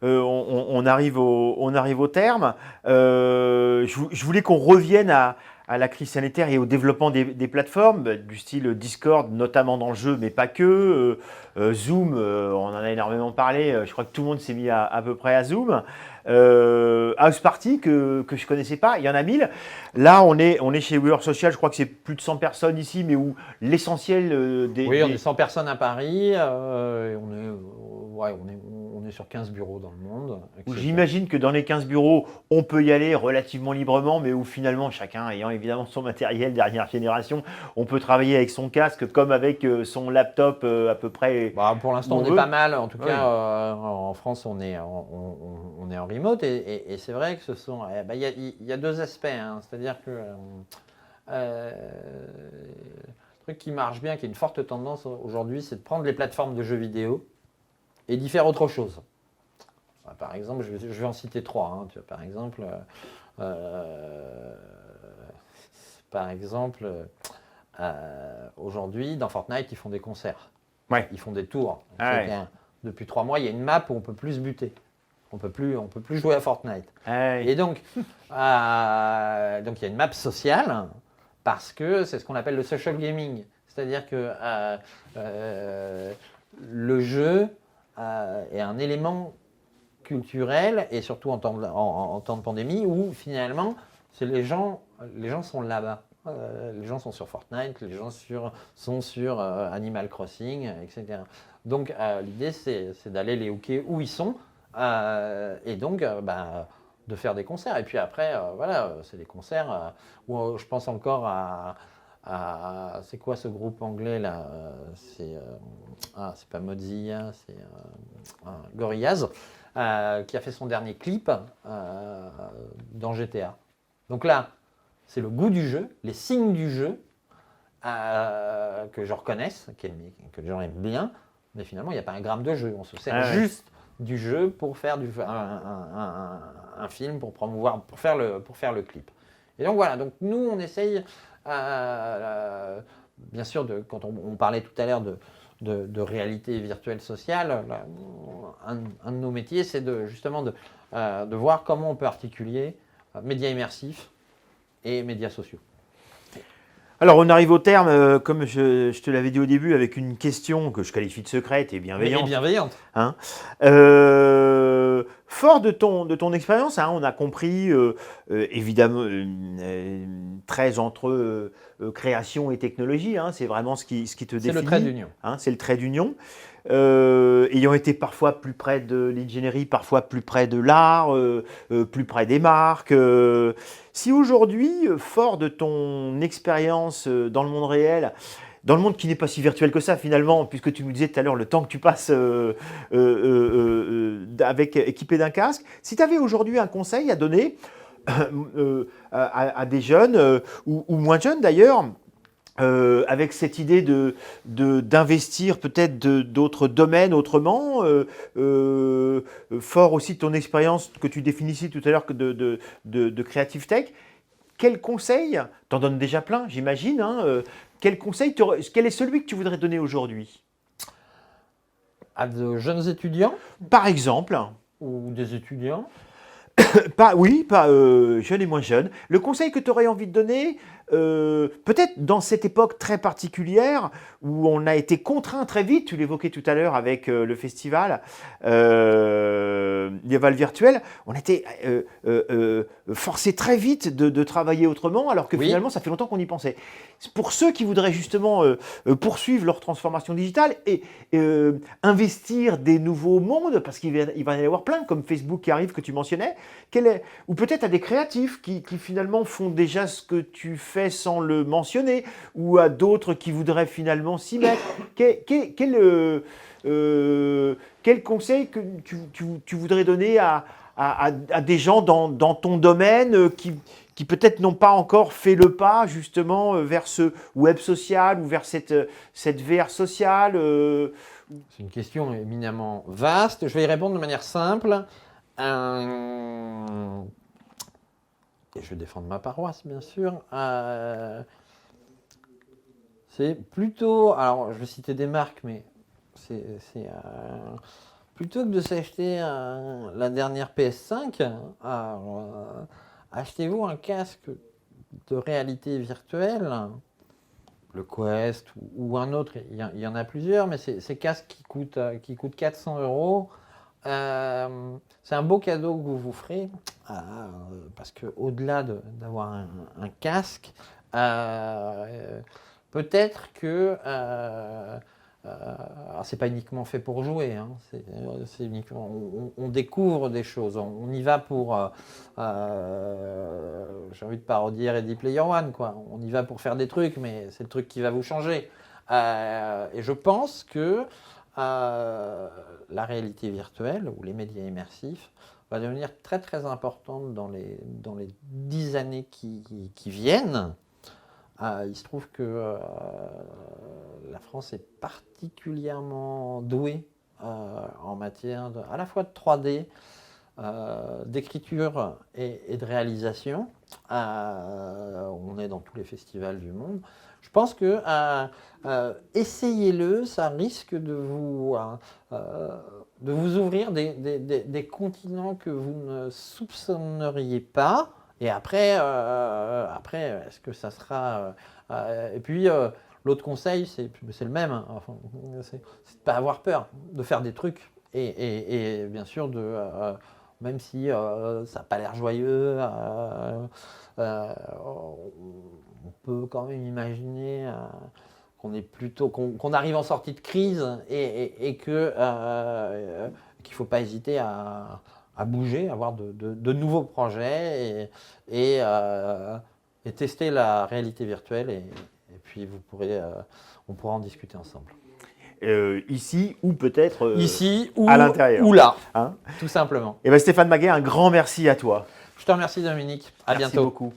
on arrive au terme. Je voulais qu'on revienne à la crise sanitaire et au développement des plateformes du style Discord, notamment dans le jeu, mais pas que. Zoom, on en a énormément parlé. Je crois que tout le monde s'est mis à peu près à Zoom. House Party, que je connaissais pas, il y en a 1000. Là, on est chez We Are Social, je crois que c'est plus de 100 personnes ici, mais où l'essentiel Oui, on est 100 personnes à Paris, et on est sur 15 bureaux dans le monde, etc. J'imagine que dans les 15 bureaux, on peut y aller relativement librement, mais où finalement, chacun ayant évidemment son matériel dernière génération, on peut travailler avec son casque comme avec son laptop à peu près. Bah, pour l'instant, où on est veut. pas mal. En tout Oui. cas, en France, on est en remote. Et c'est vrai que il y a deux aspects, hein. C'est-à-dire que le truc qui marche bien, qui est une forte tendance aujourd'hui, c'est de prendre les plateformes de jeux vidéo et d'y faire autre chose. Par exemple, je vais en citer trois, hein. Tu vois, par exemple, aujourd'hui, dans Fortnite, ils font des concerts. Ouais. Ils font des tours. Ah ouais. Depuis 3 mois, il y a une map où on peut plus se buter. On peut plus jouer à Fortnite. Ah ouais. Et donc il y a une map sociale parce que c'est ce qu'on appelle le social gaming. C'est-à-dire que le jeu est un élément culturel et surtout en temps de pandémie où finalement les gens sont là-bas. Les gens sont sur Fortnite, les gens sont sur Animal Crossing, etc. Donc l'idée c'est d'aller les hooker où ils sont et donc de faire des concerts. Et puis après, voilà, c'est des concerts où je pense encore c'est quoi ce groupe anglais là c'est pas Mozilla, c'est Gorillaz qui a fait son dernier clip dans GTA. Donc là, c'est le goût du jeu, les signes du jeu que je reconnaisse, que les gens aiment bien, mais finalement, il n'y a pas un gramme de jeu. On se sert juste du jeu pour faire un film, pour promouvoir, pour faire le clip. Et donc voilà, donc nous, on essaye, bien sûr, quand on parlait tout à l'heure de réalité virtuelle sociale, un de nos métiers, c'est justement de voir comment on peut articuler médias immersifs et médias sociaux. Alors, on arrive au terme, comme je te l'avais dit au début, avec une question que je qualifie de secrète et bienveillante. Et bienveillante. Hein. Fort de ton expérience, hein, on a compris, évidemment, très entre création et technologie, hein, c'est vraiment ce qui te définit. C'est le trait d'union. Hein, c'est le trait d'union. Ayant été parfois plus près de l'ingénierie, parfois plus près de l'art, plus près des marques. Si aujourd'hui, fort de ton expérience dans le monde réel, dans le monde qui n'est pas si virtuel que ça finalement, puisque tu nous disais tout à l'heure le temps que tu passes équipé d'un casque, si tu avais aujourd'hui un conseil à donner à des jeunes ou moins jeunes d'ailleurs, avec cette idée d'investir peut-être d'autres domaines autrement, fort aussi de ton expérience que tu définissais tout à l'heure de Creative Tech, quel conseil, t'en donnes déjà plein j'imagine, hein, quel est celui que tu voudrais donner aujourd'hui? À de jeunes étudiants? Par exemple. Ou des étudiants? Pas jeunes et moins jeunes. Le conseil que tu aurais envie de donner, peut-être dans cette époque très particulière où on a été contraint très vite, tu l'évoquais tout à l'heure avec le festival Lieval Virtuel, on a été forcé très vite de travailler autrement alors que finalement ça fait longtemps qu'on y pensait. Pour ceux qui voudraient justement poursuivre leur transformation digitale et investir des nouveaux mondes, parce qu'il va y en avoir plein comme Facebook qui arrive que tu mentionnais, ou peut-être à des créatifs qui finalement font déjà ce que tu fais sans le mentionner, ou à d'autres qui voudraient finalement s'y mettre. Quel conseil que tu voudrais donner à des gens dans ton domaine qui peut-être n'ont pas encore fait le pas justement vers ce web social ou vers cette VR sociale C'est une question éminemment vaste. Je vais y répondre de manière simple. Et je vais défendre ma paroisse, bien sûr. C'est plutôt... Alors, je vais citer des marques, mais Plutôt que de s'acheter la dernière PS5, achetez-vous un casque de réalité virtuelle, le Quest ou un autre. Il y en a plusieurs, mais ces casques qui coûtent 400 €. C'est un beau cadeau que vous vous ferez, parce qu'au-delà d'avoir un casque, peut-être que alors c'est pas uniquement fait pour jouer, hein, c'est uniquement, on découvre des choses, on y va pour, j'ai envie de parodier Ready Player One, quoi. On y va pour faire des trucs, mais c'est le truc qui va vous changer. Et je pense que la réalité virtuelle ou les médias immersifs va devenir très très importante dans les 10 années qui viennent. Il se trouve que la France est particulièrement douée en matière à la fois de 3D, d'écriture et de réalisation. On est dans tous les festivals du monde. Je pense que essayez-le, ça risque de vous ouvrir des continents que vous ne soupçonneriez pas. Et après, est-ce que ça sera... et puis, l'autre conseil, c'est le même, hein, enfin, c'est de ne pas avoir peur de faire des trucs. Et bien sûr, même si ça n'a pas l'air joyeux, on peut quand même imaginer qu'on arrive en sortie de crise et qu'il ne faut pas hésiter à bouger, à avoir de nouveaux projets et tester la réalité virtuelle. Et puis on pourra en discuter ensemble. Ici ou peut-être ici ou à l'intérieur. Ou là, hein, tout simplement. Et ben Stéphane Maguet, un grand merci à toi. Je te remercie Dominique. À Merci bientôt. beaucoup.